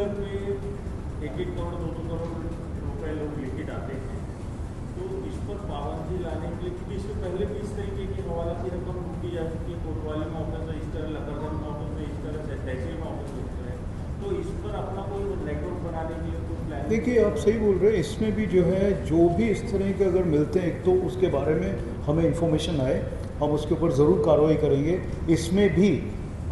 Wheeler पे 1-1 करोड़ 2-2 करोड़ रुपए लोग लेके जाते हैं, तो इस पर पाबंदी लाने के लिए, क्योंकि इससे पहले भी इस तरीके की हवाला की रकम लूटी जा चुकी है, कोतवाली में ऑफिस में इस तरह, लकड़गंज में ऑफिस में इस तरह से, तहसील में ऑफिस में इस तरह, तो इस पर अपना कोई नेटवर्क बनाने के लिए कोई प्लान? देखिए, आप सही बोल रहे हैं। इसमें भी जो है, जो भी इस तरह के अगर मिलते हैं, एक तो उसके बारे में हमें इन्फॉर्मेशन आए, हम उसके ऊपर ज़रूर कार्रवाई करेंगे। इसमें भी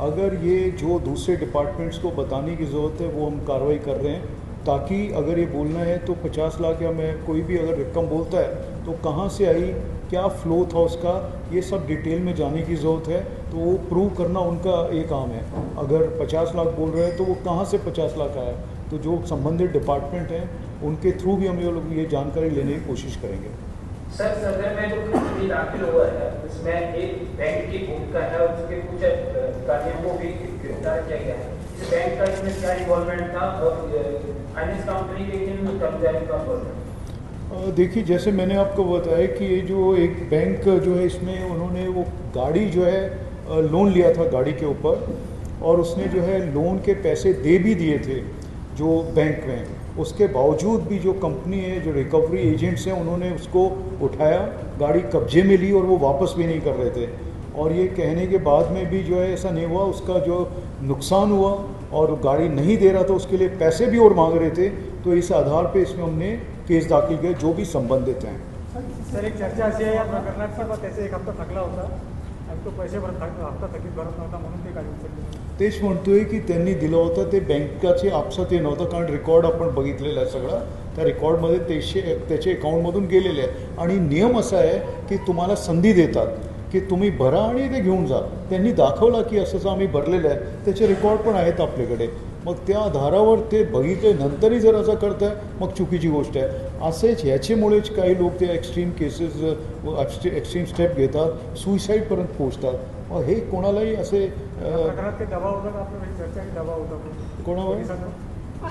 अगर ये जो दूसरे डिपार्टमेंट्स को बताने की ज़रूरत है, वो हम कार्रवाई कर रहे हैं, ताकि अगर ये बोलना है तो 50 लाख या मैं कोई भी अगर रकम बोलता है तो कहाँ से आई, क्या फ़्लो था उसका, ये सब डिटेल में जाने की ज़रूरत है। तो वो प्रूव करना उनका एक काम है। अगर 50 लाख बोल रहे हैं तो वो कहाँ से 50 लाख आया, तो जो संबंधित डिपार्टमेंट हैं उनके थ्रू भी हम ये जानकारी लेने की कोशिश करेंगे। सर, सदर में जो खरीदी दाखिल हुआ है उसमें एक बैंक की बुक का है, उसके कुछ अधिकारियों को भी गिरफ्तार किया गया है। इस बैंक का इसमें क्या इन्वॉल्वमेंट था और फाइनेंस कंपनी के किन कर्मचारियों का इन्वॉल्वमेंट? देखिए, जैसे मैंने आपको बताया कि ये जो एक बैंक जो है, इसमें उन्होंने वो गाड़ी जो है लोन लिया था गाड़ी के ऊपर, और उसने जो है लोन के पैसे दे भी दिए थे जो बैंक में। उसके बावजूद भी जो कंपनी है, जो रिकवरी एजेंट्स हैं, उन्होंने उसको उठाया, गाड़ी कब्जे में ली और वो वापस भी नहीं कर रहे थे। और ये कहने के बाद में भी जो है ऐसा नहीं हुआ, उसका जो नुकसान हुआ और गाड़ी नहीं दे रहा था उसके लिए पैसे भी और मांग रहे थे। तो इस आधार पे इसमें हमने केस दाखिल किया, जो भी संबंधित हैं। सर, एक चर्चा अशी आहे, या प्रकरणात त्याचे एक हप्ता थकला होता आणि तो पैसे हप्ता थकीत भरत नव्हता, म्हणून ते गाडी उचलली. तेच म्हणतोय की त्यांनी दिलं होतं ते बँकाचे आपसात हे नव्हतं, कारण रेकॉर्ड आपण बघितलेला आहे सगळा. त्या रेकॉर्डमध्ये त्याचे अकाउंटमधून गेलेले आहे. आणि नियम असा आहे की तुम्हाला संधी देतात की तुम्ही भरा आणि ते घेऊन जा. त्यांनी दाखवला की असं आम्ही भरलेलं आहे, त्याचे रेकॉर्ड पण आहेत आपल्याकडे. मग त्या आधारावर ते बघितले, नंतरही जर असं करताय मग चुकीची गोष्ट आहे. असेच ह्याच्यामुळेच काही लोक ते एक्स्ट्रीम केसेस, एक्स्ट्रीम स्टेप घेतात, सुईसाईडपर्यंत पोहोचतात. मग हे कोणालाही असे प्रकरणात ते दबाव होता, आपल्या चर्चा की दबाव होता कोणावर,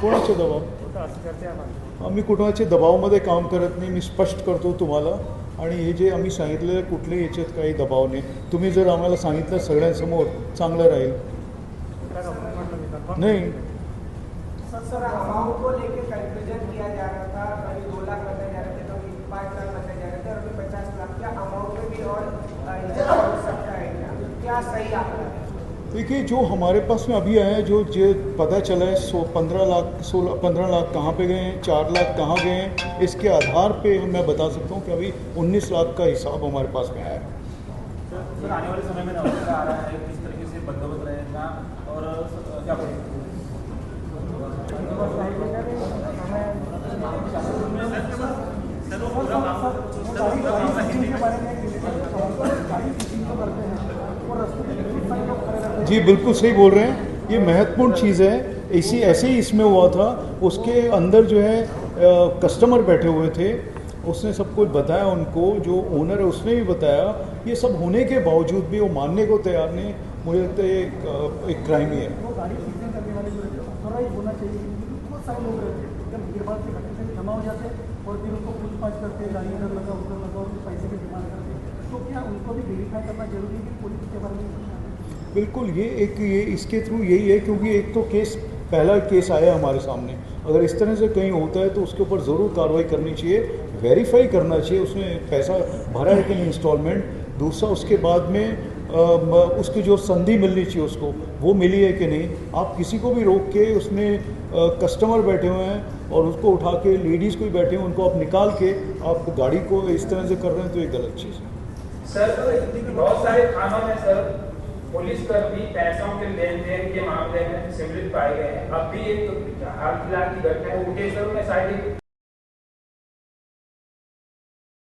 कोणाचे दबाव होता अशी चर्चा आहे. आम्ही कुणाच्या दबावामध्ये काम करत नाही, मी स्पष्ट करतो तुम्हाला. आणि हे जे आम्ही सांगितलेलं कुठल्याही याच्यात काही दबाव नाही. तुम्ही जर आम्हाला सांगितलं सगळ्यांसमोर, चांगलं राहील. नहीं सर, अमाउंट को लेकर कंफ्यूजन किया जा रहा था, कभी 2 लाख बताया जा रहे थे, कभी 5 लाख बताया जा रहे थे, और अभी 50 लाख। क्या अमाउंट में भी और इजाफा हो सकता है क्या सही आंकड़ा है? देखिए, जो हमारे पास में अभी आया है, जो पता चला है 15 लाख कहाँ पे गए हैं, 4 लाख कहाँ गए हैं, इसके आधार पे मैं बता सकता हूँ कि अभी 19 लाख का हिसाब हमारे पास में आया है। सर, आने वाले समय में नवरात्र आ रहा है, किस तरीके से बंदोबस्त रहेगा और क्या करेंगे? जी, बिल्कुल सही बोल रहे हैं। ये महत्वपूर्ण चीज़ है। ऐसे ही इसमें हुआ था। उसके अंदर जो है कस्टमर बैठे हुए थे, उसने सब कुछ बताया उनको, जो ओनर है उसने भी बताया। ये सब होने के बावजूद भी वो मानने को तैयार नहीं। मुझे लगता है ये एक क्राइम ही है। वो गाड़ी सीजन करने वाले जो रहते हैं, थोड़ा ही होना चाहिए, क्योंकि बहुत सारे लोग रहते हैं एकदम भीड़ भाड़ के घटने से जमा हो जाते हैं और फिर उनको पूछताछ करते हैं, गाड़ी इधर लगा उधर लगा और पैसे की डिमांड करते हैं। तो क्या उनको भी वेरीफाई करना जरूरी है कि पुलिस के बारे में? बिल्कुल, ये इसके थ्रू यही है, क्योंकि एक तो पहला केस आया हमारे सामने। अगर इस तरह से कहीं होता है तो उसके ऊपर ज़रूर कार्रवाई करनी चाहिए, वेरीफाई करना चाहिए उसने पैसा भरा है कि नहीं इंस्टॉलमेंट। दूसरा, उसके बाद में उसकी जो संधि मिलनी चाहिए उसको, वो मिली है कि नहीं। आप किसी को भी रोक के, उसमें कस्टमर बैठे हुए हैं और उसको उठा के, लेडीज़ को भी बैठे हुए, उनको आप निकाल के आप गाड़ी को इस तरह से कर रहे हैं, तो ये गलत चीज़ है। सर, बहुत सारे थानों में सर पुलिसकर्मी पैसों के लेन देन के मामले में सम्मिलित पाए गए हैं। अब भी एक हाल फिलहाल की घटना है, उटेश्वर में शायद